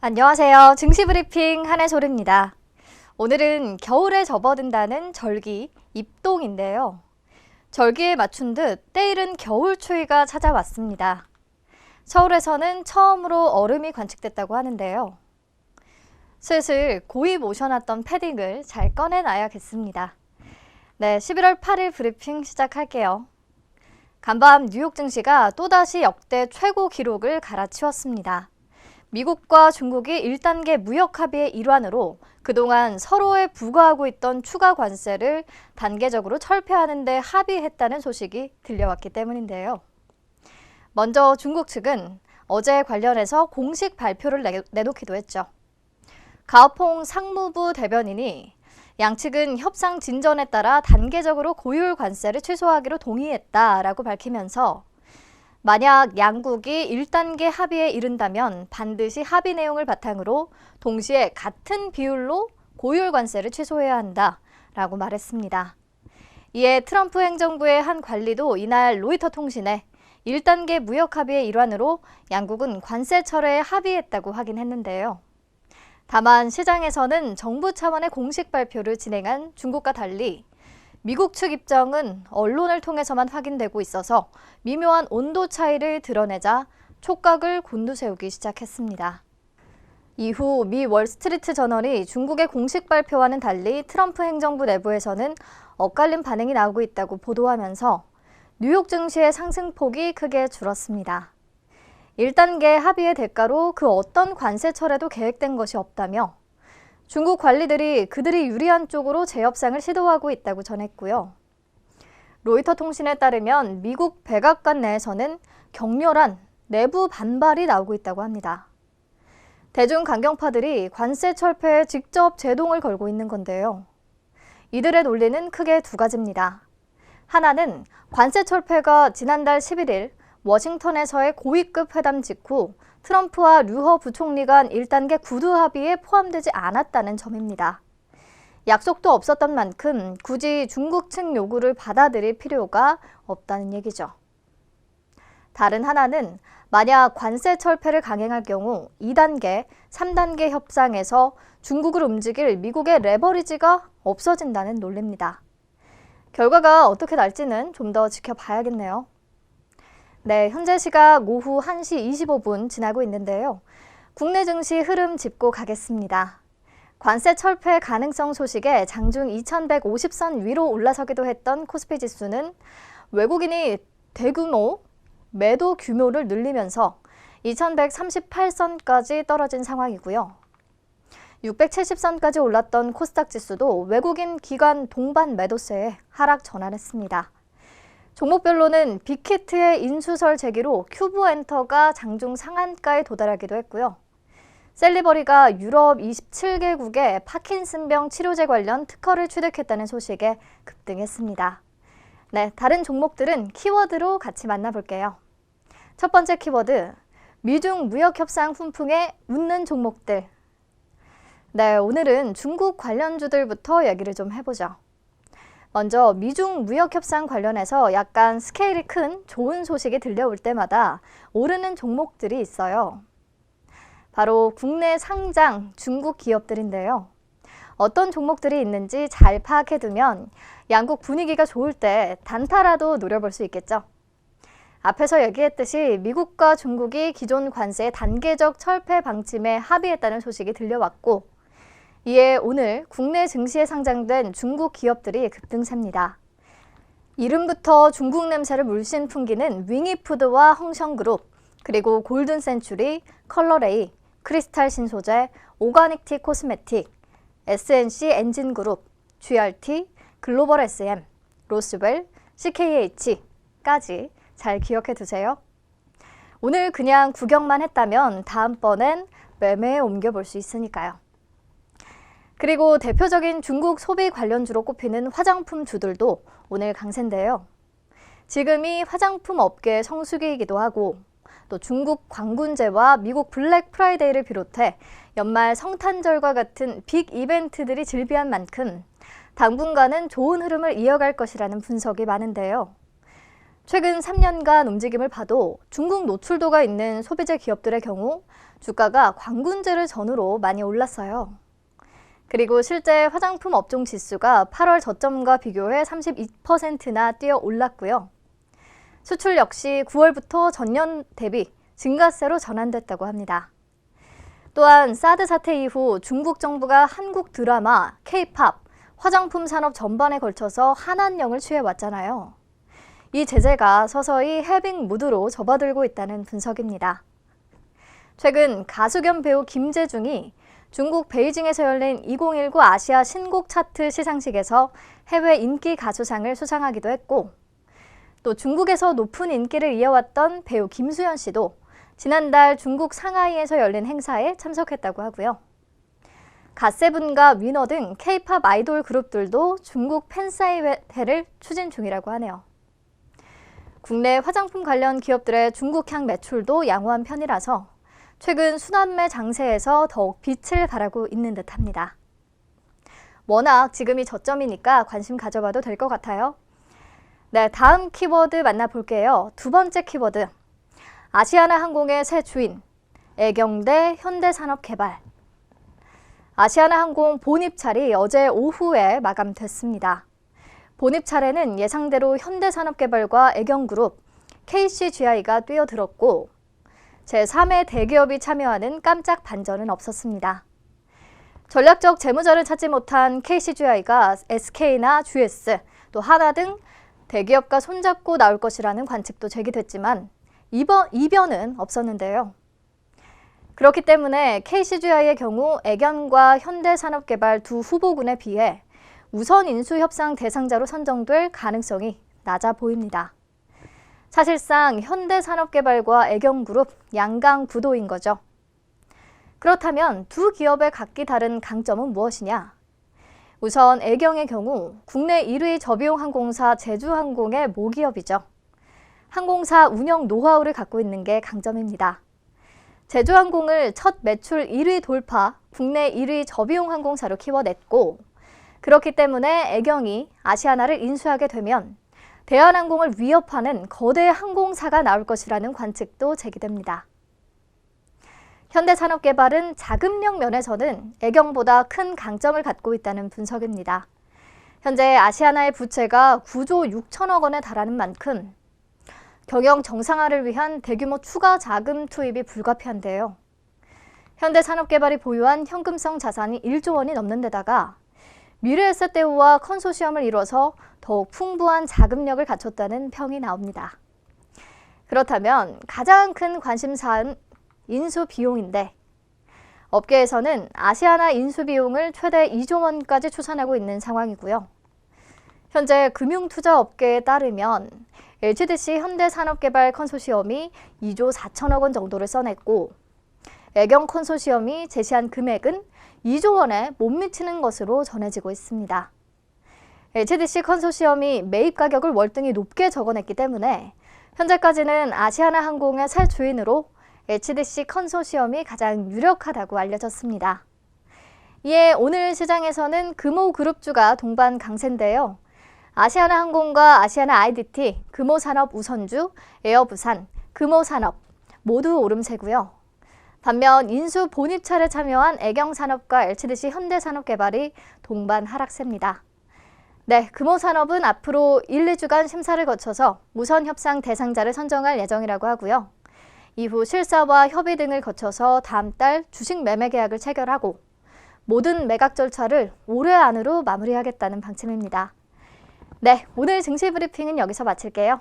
안녕하세요. 증시브리핑 한해솔입니다. 오늘은 겨울에 접어든다는 절기, 입동인데요. 절기에 맞춘 듯 때이른 겨울 추위가 찾아왔습니다. 서울에서는 처음으로 얼음이 관측됐다고 하는데요. 슬슬 고이 모셔놨던 패딩을 잘 꺼내놔야겠습니다. 네, 11월 8일 브리핑 시작할게요. 간밤 뉴욕 증시가 또다시 역대 최고 기록을 갈아치웠습니다. 미국과 중국이 1단계 무역 합의의 일환으로 그동안 서로에 부과하고 있던 추가 관세를 단계적으로 철폐하는 데 합의했다는 소식이 들려왔기 때문인데요. 먼저 중국 측은 어제 관련해서 공식 발표를 내놓기도 했죠. 가오퐁 상무부 대변인이 양측은 협상 진전에 따라 단계적으로 고율 관세를 취소하기로 동의했다라고 밝히면서 만약 양국이 1단계 합의에 이른다면 반드시 합의 내용을 바탕으로 동시에 같은 비율로 고율 관세를 취소해야 한다라고 말했습니다. 이에 트럼프 행정부의 한 관리도 이날 로이터 통신에 1단계 무역 합의의 일환으로 양국은 관세 철회에 합의했다고 확인했는데요. 다만 시장에서는 정부 차원의 공식 발표를 진행한 중국과 달리 미국 측 입장은 언론을 통해서만 확인되고 있어서 미묘한 온도 차이를 드러내자 촉각을 곤두세우기 시작했습니다. 이후 미 월스트리트 저널이 중국의 공식 발표와는 달리 트럼프 행정부 내부에서는 엇갈린 반응이 나오고 있다고 보도하면서 뉴욕 증시의 상승폭이 크게 줄었습니다. 1단계 합의의 대가로 그 어떤 관세 철회도 계획된 것이 없다며 중국 관리들이 그들이 유리한 쪽으로 재협상을 시도하고 있다고 전했고요. 로이터 통신에 따르면 미국 백악관 내에서는 격렬한 내부 반발이 나오고 있다고 합니다. 대중 강경파들이 관세 철폐에 직접 제동을 걸고 있는 건데요. 이들의 논리는 크게 두 가지입니다. 하나는 관세 철폐가 지난달 11일 워싱턴에서의 고위급 회담 직후 트럼프와 류허 부총리 간 1단계 구두 합의에 포함되지 않았다는 점입니다. 약속도 없었던 만큼 굳이 중국 측 요구를 받아들일 필요가 없다는 얘기죠. 다른 하나는 만약 관세 철폐를 강행할 경우 2단계, 3단계 협상에서 중국을 움직일 미국의 레버리지가 없어진다는 논리입니다. 결과가 어떻게 날지는 좀 더 지켜봐야겠네요. 네, 현재 시각 오후 1시 25분 지나고 있는데요. 국내 증시 흐름 짚고 가겠습니다. 관세 철폐 가능성 소식에 장중 2150선 위로 올라서기도 했던 코스피 지수는 외국인이 대규모 매도 규모를 늘리면서 2138선까지 떨어진 상황이고요. 670선까지 올랐던 코스닥 지수도 외국인 기관 동반 매도세에 하락 전환했습니다. 종목별로는 빅히트의 인수설 제기로 큐브엔터가 장중 상한가에 도달하기도 했고요. 셀리버리가 유럽 27개국의 파킨슨병 치료제 관련 특허를 취득했다는 소식에 급등했습니다. 네, 다른 종목들은 키워드로 같이 만나볼게요. 첫 번째 키워드, 미중 무역협상 훈풍에 웃는 종목들. 네, 오늘은 중국 관련주들부터 얘기를 좀 해보죠. 먼저 미중 무역협상 관련해서 약간 스케일이 큰 좋은 소식이 들려올 때마다 오르는 종목들이 있어요. 바로 국내 상장 중국 기업들인데요. 어떤 종목들이 있는지 잘 파악해두면 양국 분위기가 좋을 때 단타라도 노려볼 수 있겠죠. 앞에서 얘기했듯이 미국과 중국이 기존 관세의 단계적 철폐 방침에 합의했다는 소식이 들려왔고 이에 오늘 국내 증시에 상장된 중국 기업들이 급등세입니다. 이름부터 중국 냄새를 물씬 풍기는 윙이푸드와 헝성그룹, 그리고 골든센츄리, 컬러레이, 크리스탈 신소재, 오가닉티 코스메틱, SNC 엔진그룹, GRT, 글로벌 SM, 로스웰, CKH까지 잘 기억해 두세요. 오늘 그냥 구경만 했다면 다음번엔 매매에 옮겨볼 수 있으니까요. 그리고 대표적인 중국 소비 관련주로 꼽히는 화장품 주들도 오늘 강세인데요. 지금이 화장품 업계의 성수기이기도 하고 또 중국 광군제와 미국 블랙 프라이데이를 비롯해 연말 성탄절과 같은 빅 이벤트들이 즐비한 만큼 당분간은 좋은 흐름을 이어갈 것이라는 분석이 많은데요. 최근 3년간 움직임을 봐도 중국 노출도가 있는 소비재 기업들의 경우 주가가 관군제를 전후로 많이 올랐어요. 그리고 실제 화장품 업종 지수가 8월 저점과 비교해 32%나 뛰어 올랐고요. 수출 역시 9월부터 전년 대비 증가세로 전환됐다고 합니다. 또한 사드 사태 이후 중국 정부가 한국 드라마, K-팝, 화장품 산업 전반에 걸쳐서 한한령을 취해왔잖아요. 이 제재가 서서히 해빙 무드로 접어들고 있다는 분석입니다. 최근 가수 겸 배우 김재중이 중국 베이징에서 열린 2019 아시아 신곡 차트 시상식에서 해외 인기 가수상을 수상하기도 했고, 또 중국에서 높은 인기를 이어왔던 배우 김수현 씨도 지난달 중국 상하이에서 열린 행사에 참석했다고 하고요. 갓세븐과 위너 등 K-팝 아이돌 그룹들도 중국 팬사인회를 추진 중이라고 하네요. 국내 화장품 관련 기업들의 중국향 매출도 양호한 편이라서 최근 순환매 장세에서 더욱 빛을 발하고 있는 듯합니다. 워낙 지금이 저점이니까 관심 가져봐도 될 것 같아요. 네, 다음 키워드 만나볼게요. 두 번째 키워드, 아시아나항공의 새 주인, 애경대 현대산업개발. 아시아나항공 본입찰이 어제 오후에 마감됐습니다. 본입찰에는 예상대로 현대산업개발과 애경그룹, KCGI가 뛰어들었고 제3의 대기업이 참여하는 깜짝 반전은 없었습니다. 전략적 재무자를 찾지 못한 KCGI가 SK나 GS, 또 하나 등 대기업과 손잡고 나올 것이라는 관측도 제기됐지만 이변은 없었는데요. 그렇기 때문에 KCGI의 경우 애견과 현대산업개발 두 후보군에 비해 우선 인수 협상 대상자로 선정될 가능성이 낮아 보입니다. 사실상 현대산업개발과 애경그룹 양강 구도인 거죠. 그렇다면 두 기업의 각기 다른 강점은 무엇이냐? 우선 애경의 경우 국내 1위 저비용 항공사 제주항공의 모기업이죠. 항공사 운영 노하우를 갖고 있는 게 강점입니다. 제주항공을 첫 매출 1위 돌파, 국내 1위 저비용 항공사로 키워냈고, 그렇기 때문에 애경이 아시아나를 인수하게 되면 대한항공을 위협하는 거대 항공사가 나올 것이라는 관측도 제기됩니다. 현대산업개발은 자금력 면에서는 애경보다 큰 강점을 갖고 있다는 분석입니다. 현재 아시아나의 부채가 9조 6천억 원에 달하는 만큼 경영 정상화를 위한 대규모 추가 자금 투입이 불가피한데요. 현대산업개발이 보유한 현금성 자산이 1조 원이 넘는 데다가 미래에셋대우와 컨소시엄을 이뤄서 더욱 풍부한 자금력을 갖췄다는 평이 나옵니다. 그렇다면 가장 큰 관심사는 인수 비용인데, 업계에서는 아시아나 인수 비용을 최대 2조 원까지 추산하고 있는 상황이고요. 현재 금융투자업계에 따르면 HDC 현대산업개발 컨소시엄이 2조 4천억 원 정도를 써냈고, 애경 컨소시엄이 제시한 금액은 2조 원에 못 미치는 것으로 전해지고 있습니다. HDC 컨소시엄이 매입 가격을 월등히 높게 적어냈기 때문에 현재까지는 아시아나항공의 새 주인으로 HDC 컨소시엄이 가장 유력하다고 알려졌습니다. 이에 오늘 시장에서는 금호그룹주가 동반 강세인데요. 아시아나항공과 아시아나 IDT, 금호산업 우선주, 에어부산, 금호산업 모두 오름세고요. 반면 인수 본입찰에 참여한 애경산업과 HDC 현대산업개발이 동반 하락세입니다. 네, 금호산업은 앞으로 1, 2주간 심사를 거쳐서 우선 협상 대상자를 선정할 예정이라고 하고요. 이후 실사와 협의 등을 거쳐서 다음 달 주식 매매 계약을 체결하고 모든 매각 절차를 올해 안으로 마무리하겠다는 방침입니다. 네, 오늘 증시 브리핑은 여기서 마칠게요.